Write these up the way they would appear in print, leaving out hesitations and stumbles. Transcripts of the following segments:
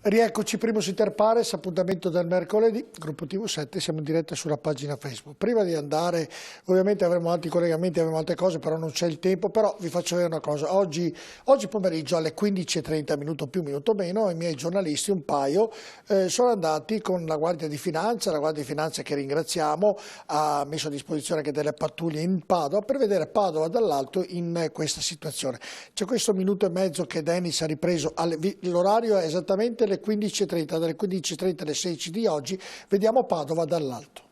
Rieccoci, Primus Inter Pares, appuntamento del mercoledì, gruppo TV7, siamo in diretta sulla pagina Facebook. Prima di andare, ovviamente avremo altri collegamenti, avremo altre cose, però non c'è il tempo, però vi faccio vedere una cosa. Oggi pomeriggio alle 15:30, minuto più, minuto meno, i miei giornalisti, un paio, sono andati con la Guardia di Finanza, che ringraziamo, ha messo a disposizione anche delle pattuglie in Padova, per vedere Padova dall'alto in questa situazione. C'è questo minuto e mezzo che Dennis ha ripreso, l'orario è esattamente le 15:30, dalle 15:30 alle 16 di oggi, vediamo Padova dall'alto.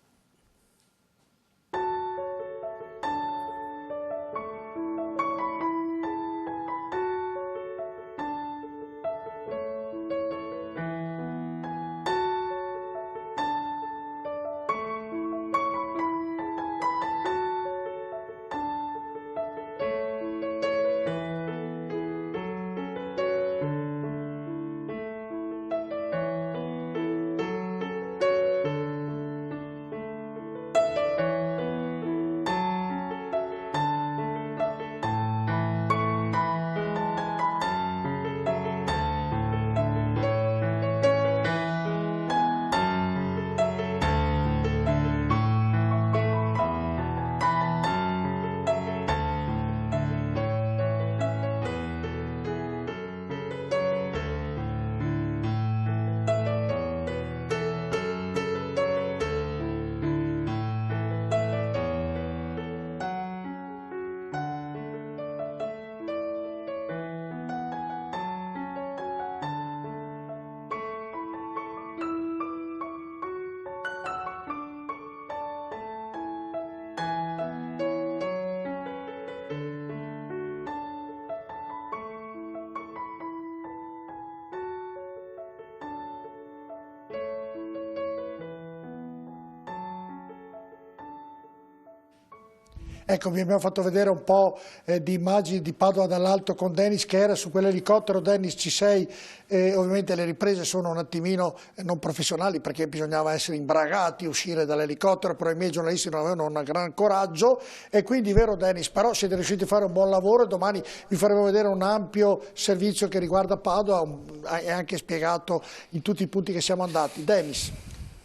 Ecco, vi abbiamo fatto vedere un po' di immagini di Padova dall'alto con Dennis che era su quell'elicottero. Dennis, ci sei? Ovviamente le riprese sono un attimino non professionali perché bisognava essere imbragati, uscire dall'elicottero, però i miei giornalisti non avevano un gran coraggio e quindi, vero Dennis, però siete riusciti a fare un buon lavoro e domani vi faremo vedere un ampio servizio che riguarda Padova, è anche spiegato in tutti i punti che siamo andati. Dennis.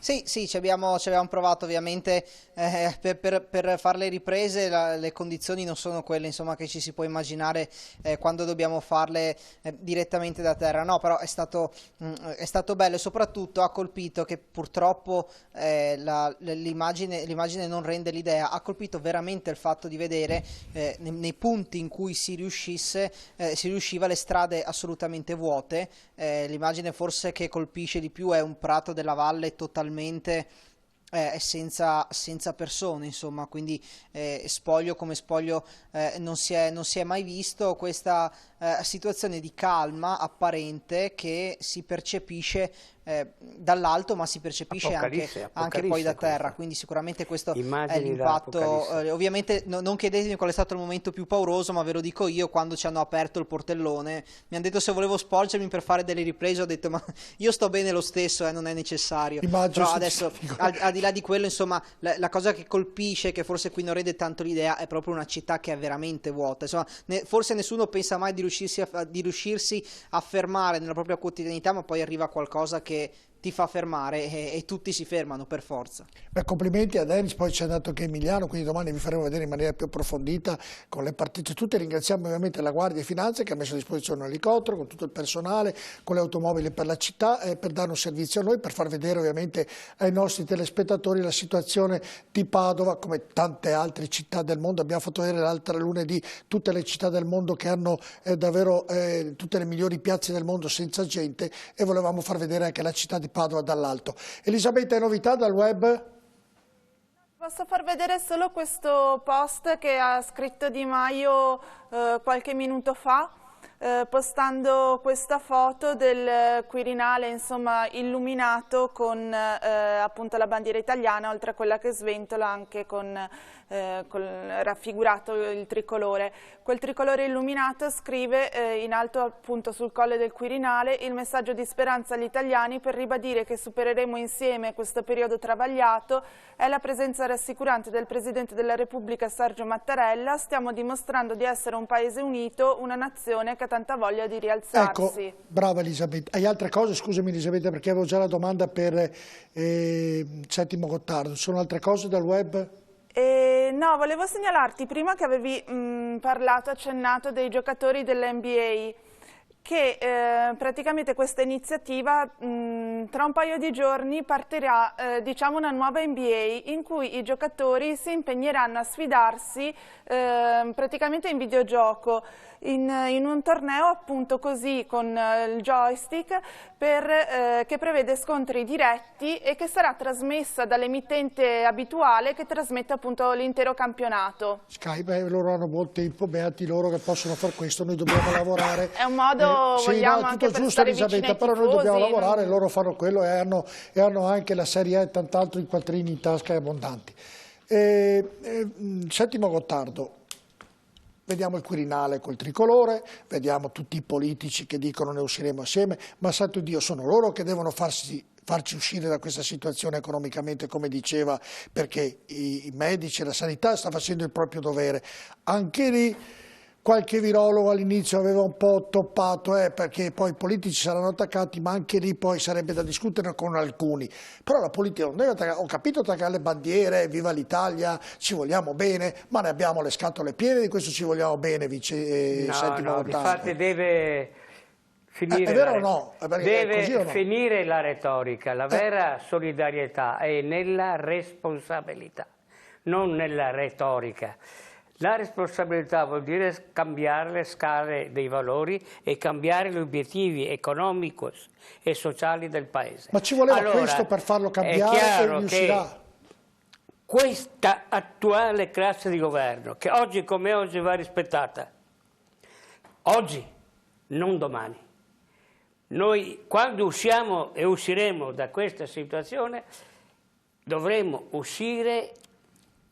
Sì, ci abbiamo provato ovviamente per fare le riprese, le condizioni non sono quelle insomma, che ci si può immaginare quando dobbiamo farle direttamente da terra, no, però è stato bello e soprattutto ha colpito che purtroppo l'immagine non rende l'idea, ha colpito veramente il fatto di vedere nei punti in cui si riusciva le strade assolutamente vuote, l'immagine forse che colpisce di più è un prato della valle totalmente senza persone, insomma, quindi spoglio come spoglio non si è mai visto. Questa situazione di calma apparente che si percepisce dall'alto, ma si percepisce anche poi da terra, quindi sicuramente questo è l'impatto. Ovviamente non chiedetemi qual è stato il momento più pauroso, ma ve lo dico io: quando ci hanno aperto il portellone mi hanno detto se volevo sporgermi per fare delle riprese, ho detto ma io sto bene lo stesso, non è necessario. Però adesso al di là di quello, insomma, la cosa che colpisce, che forse qui non rende tanto l'idea, è proprio una città che è veramente vuota, insomma, forse nessuno pensa mai di riuscirsi a fermare nella propria quotidianità, ma poi arriva qualcosa che ti fa fermare e tutti si fermano per forza. Beh, complimenti a Dennis, poi c'è andato anche Emiliano, quindi domani vi faremo vedere in maniera più approfondita con le partite tutte. Ringraziamo ovviamente la Guardia di Finanza che ha messo a disposizione un elicottero con tutto il personale, con le automobili per la città, per dare un servizio a noi, per far vedere ovviamente ai nostri telespettatori la situazione di Padova come tante altre città del mondo. Abbiamo fatto vedere l'altro lunedì tutte le città del mondo che hanno davvero tutte le migliori piazze del mondo senza gente, e volevamo far vedere anche la città di Padova dall'alto. Elisabetta, hai novità dal web? Posso far vedere solo questo post che ha scritto Di Maio qualche minuto fa, postando questa foto del Quirinale, insomma, illuminato con appunto la bandiera italiana, oltre a quella che sventola anche con raffigurato il tricolore. Quel tricolore illuminato scrive in alto appunto sul colle del Quirinale il messaggio di speranza agli italiani per ribadire che supereremo insieme questo periodo travagliato. È la presenza rassicurante del Presidente della Repubblica Sergio Mattarella. Stiamo dimostrando di essere un paese unito, una nazione che tanta voglia di rialzarsi. Ecco, brava Elisabetta. Hai altre cose? Scusami Elisabetta, perché avevo già la domanda per Settimo Gottardo. Sono altre cose dal web? No, volevo segnalarti prima che avevi accennato dei giocatori dell'NBA, che praticamente questa iniziativa tra un paio di giorni partirà diciamo una nuova NBA in cui i giocatori si impegneranno a sfidarsi praticamente in videogioco in un torneo appunto così con il joystick che prevede scontri diretti e che sarà trasmessa dall'emittente abituale che trasmette appunto l'intero campionato. Sky, loro hanno buon tempo, beati loro che possono fare questo, noi dobbiamo lavorare. È un modo, sì, vogliamo no, anche tutto per giusto stare Elisabetta, però vicini ai noi dobbiamo tifosi, lavorare, loro fanno quello e hanno anche la Serie A e tant'altro in quattrini in tasca e abbondanti. Settimo Gottardo. Vediamo il Quirinale col tricolore, vediamo tutti i politici che dicono ne usciremo assieme, ma santo Dio sono loro che devono farci uscire da questa situazione economicamente, come diceva, perché i medici e la sanità sta facendo il proprio dovere. Anche lì qualche virologo all'inizio aveva un po' toppato, perché poi i politici saranno attaccati, ma anche lì poi sarebbe da discutere con alcuni. Però la politica non deve attaccare, ho capito attaccare le bandiere, viva l'Italia, ci vogliamo bene, ma ne abbiamo le scatole piene di questo ci vogliamo bene, Settimo Gottardo. Difatti deve finire, è vero o no? Deve finire la retorica, la vera solidarietà è nella responsabilità, non nella retorica. La responsabilità vuol dire cambiare le scale dei valori e cambiare gli obiettivi economici e sociali del Paese. Ma ci voleva questo per farlo cambiare e riuscirà? Questa attuale classe di governo, che oggi come oggi va rispettata, oggi, non domani. Noi quando usciamo e usciremo da questa situazione dovremo uscire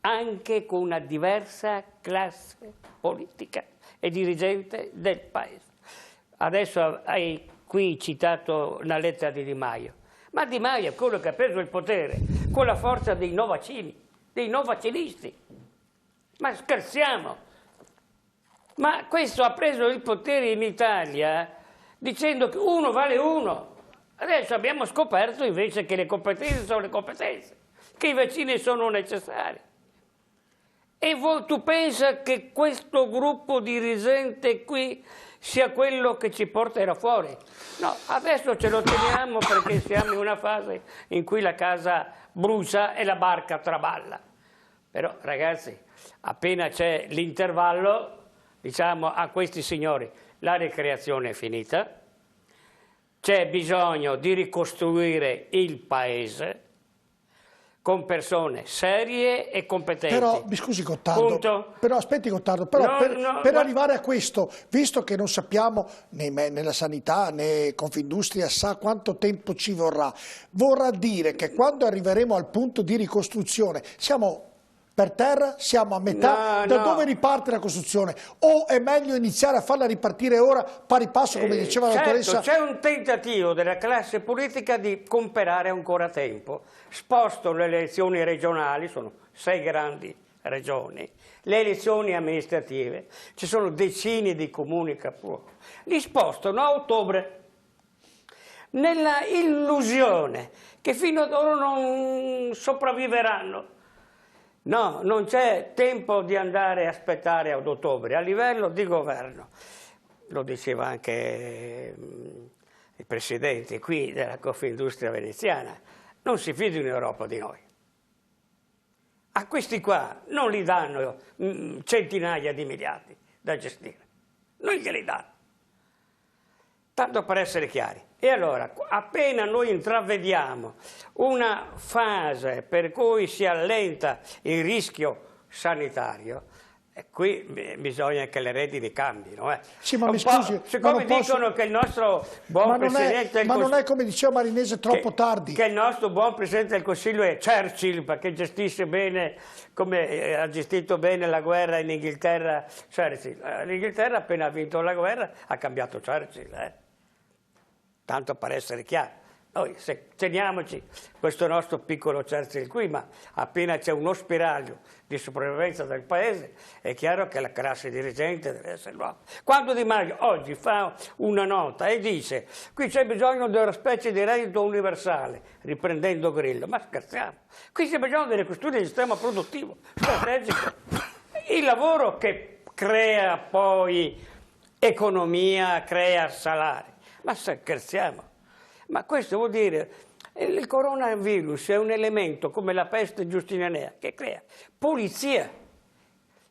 anche con una diversa classe politica e dirigente del Paese. Adesso hai qui citato una lettera di Di Maio, ma Di Maio è quello che ha preso il potere con la forza dei no vaccini, dei no vaccinisti. Ma scherziamo? Ma questo ha preso il potere in Italia dicendo che uno vale uno. Adesso abbiamo scoperto invece che le competenze sono le competenze, che i vaccini sono necessari. E tu pensa che questo gruppo dirigente qui sia quello che ci porterà fuori? No, adesso ce lo teniamo perché siamo in una fase in cui la casa brucia e la barca traballa. Però ragazzi, appena c'è l'intervallo, diciamo a questi signori, la ricreazione è finita, c'è bisogno di ricostruire il Paese con persone serie e competenti. Però, mi scusi Gottardo, però aspetti Gottardo, però per arrivare a questo, visto che non sappiamo né nella sanità né Confindustria sa quanto tempo ci vorrà dire che quando arriveremo al punto di ricostruzione siamo per terra, siamo a metà, dove riparte la costruzione? O è meglio iniziare a farla ripartire ora pari passo, come diceva la dottoressa? C'è un tentativo della classe politica di comprare ancora tempo. Sposto le elezioni regionali, sono 6 grandi regioni, le elezioni amministrative, ci sono decine di comuni capoluogo, li spostano a ottobre, nella illusione che fino ad ora non sopravviveranno. No, non c'è tempo di andare a aspettare ad ottobre. A livello di governo, lo diceva anche il presidente qui della Confindustria veneziana, non si fida in Europa di noi. A questi qua non li danno centinaia di miliardi da gestire, non glieli danno. Tanto per essere chiari. E allora, appena noi intravediamo una fase per cui si allenta il rischio sanitario, qui bisogna che le redini cambino. Sì, ma mi scusi, siccome dicono che il nostro buon Presidente del Consiglio... Ma non è come diceva Marinese troppo tardi. Che il nostro buon Presidente del Consiglio è Churchill, perché gestisce bene, come ha gestito bene la guerra in Inghilterra Churchill. L'Inghilterra appena ha vinto la guerra ha cambiato Churchill, Tanto per essere chiaro. Noi teniamoci questo nostro piccolo Churchill qui, ma appena c'è uno spiraglio di sopravvivenza del paese è chiaro che la classe dirigente deve essere nuova. Quando Di Maio oggi fa una nota e dice qui c'è bisogno di una specie di reddito universale, riprendendo Grillo, ma scherziamo, qui c'è bisogno di ricostruire il sistema produttivo strategico, il lavoro che crea poi economia, crea salari, ma scherziamo. Ma questo vuol dire il coronavirus è un elemento come la peste giustinianea che crea polizia.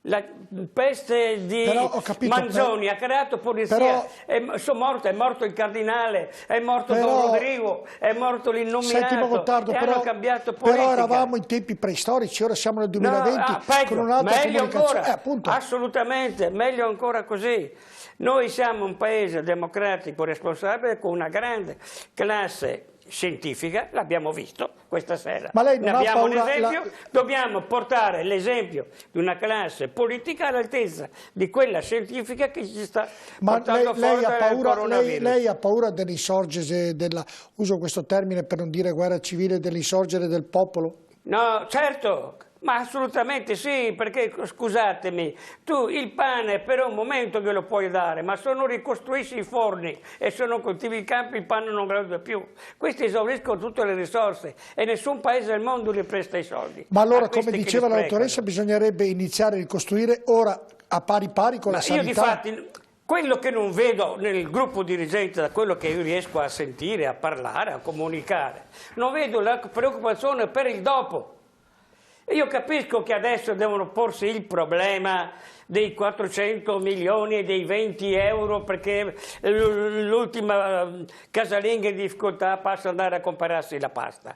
La peste di Manzoni ha creato polizia, è morto il cardinale, è morto Don Rodrigo, è morto l'innominato, hanno cambiato politica. Però eravamo in tempi preistorici, ora siamo nel 2020 con un'altra comunicazione. Ancora, assolutamente, meglio ancora così. Noi siamo un paese democratico responsabile con una grande classe scientifica, l'abbiamo visto questa sera. Ma lei non ne abbiamo paura, un esempio, dobbiamo portare l'esempio di una classe politica all'altezza di quella scientifica che ci sta portando fuori dal coronavirus. Lei ha paura dell'insorgere, uso questo termine per non dire guerra civile, dell'insorgere del popolo? No, certo. Ma assolutamente sì, perché scusatemi, tu il pane per un momento glielo puoi dare, ma se non ricostruisci i forni e se non coltivi i campi il pane non grande più. Questi esauriscono tutte le risorse e nessun paese del mondo li presta i soldi. Ma allora, come diceva la dottoressa, bisognerebbe iniziare a ricostruire ora a pari pari con la sanità? Io difatti, quello che non vedo nel gruppo dirigente, da quello che io riesco a sentire, a parlare, a comunicare, non vedo la preoccupazione per il dopo. Io capisco che adesso devono porsi il problema dei 400 milioni e dei 20 euro perché l'ultima casalinga in difficoltà passa ad andare a comprarsi la pasta.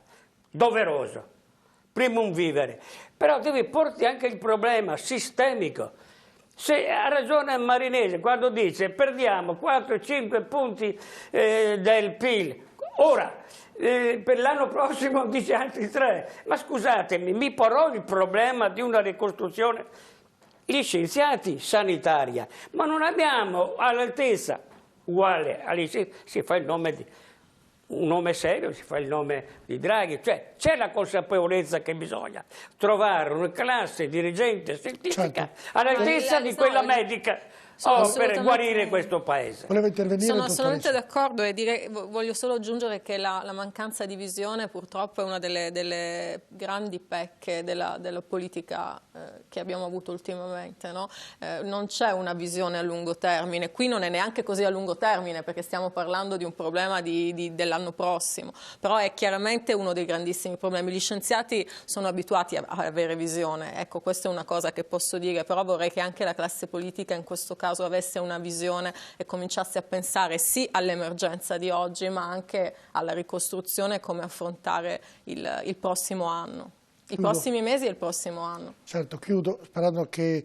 Doveroso. Primum vivere. Però devi porti anche il problema sistemico. Se ha ragione Marinese quando dice perdiamo 4-5 punti del PIL. Ora, per l'anno prossimo dice altri 3, ma scusatemi, mi porrò il problema di una ricostruzione, gli scienziati sanitaria, ma non abbiamo all'altezza uguale agli scienziati, si fa il nome di un nome serio, si fa il nome di Draghi, cioè c'è la consapevolezza che bisogna trovare una classe dirigente scientifica all'altezza di quella medica. Per guarire questo paese. Volevo intervenire? Sono assolutamente d'accordo e voglio solo aggiungere che la mancanza di visione purtroppo è una delle grandi pecche della politica che abbiamo avuto ultimamente. No? Non c'è una visione a lungo termine, qui non è neanche così a lungo termine perché stiamo parlando di un problema dell'anno prossimo, però è chiaramente uno dei grandissimi problemi. Gli scienziati sono abituati a avere visione, ecco, questa è una cosa che posso dire, però vorrei che anche la classe politica in questo caso avesse una visione e cominciasse a pensare sì all'emergenza di oggi ma anche alla ricostruzione e come affrontare il prossimo anno, i prossimi mesi e il prossimo anno. Certo, chiudo sperando che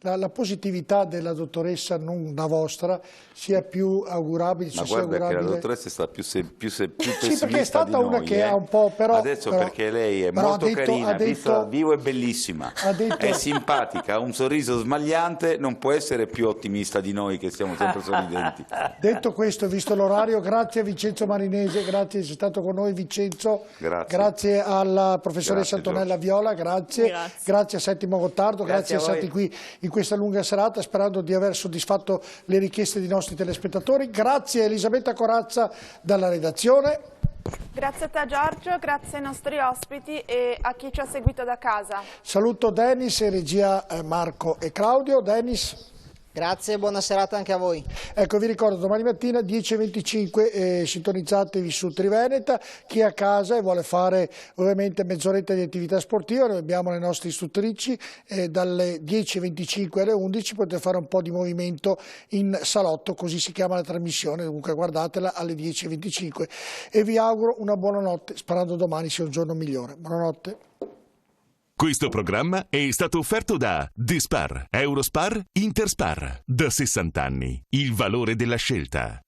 la positività della dottoressa, non la vostra, sia più augurabile. Ma guarda che la dottoressa è stata più pessimista sì, perché è stata di una noi, che ha un po', però... Adesso perché lei è molto carina, vista dal vivo è bellissima, è simpatica, ha un sorriso smagliante, non può essere più ottimista di noi che siamo sempre sorridenti. Detto questo, visto l'orario, grazie a Vincenzo Marinese, grazie di essere stato con noi Vincenzo, grazie alla professoressa Antonella Viola, grazie a Settimo Gottardo, grazie a essere stati qui in questa lunga serata, sperando di aver soddisfatto le richieste dei nostri telespettatori. Grazie a Elisabetta Corazza dalla redazione. Grazie a te Giorgio, grazie ai nostri ospiti e a chi ci ha seguito da casa. Saluto Dennis e regia Marco e Claudio. Dennis. Grazie e buona serata anche a voi. Ecco, vi ricordo domani mattina 10:25 sintonizzatevi su Triveneta. Chi è a casa e vuole fare ovviamente mezz'oretta di attività sportiva, noi abbiamo le nostre istruttrici, dalle 10:25 alle 11 potete fare un po' di movimento in salotto, così si chiama la trasmissione, dunque guardatela alle 10:25 e vi auguro una buona notte, sperando domani sia un giorno migliore. Buonanotte. Questo programma è stato offerto da Dispar, Eurospar, Interspar. Da 60 anni, il valore della scelta.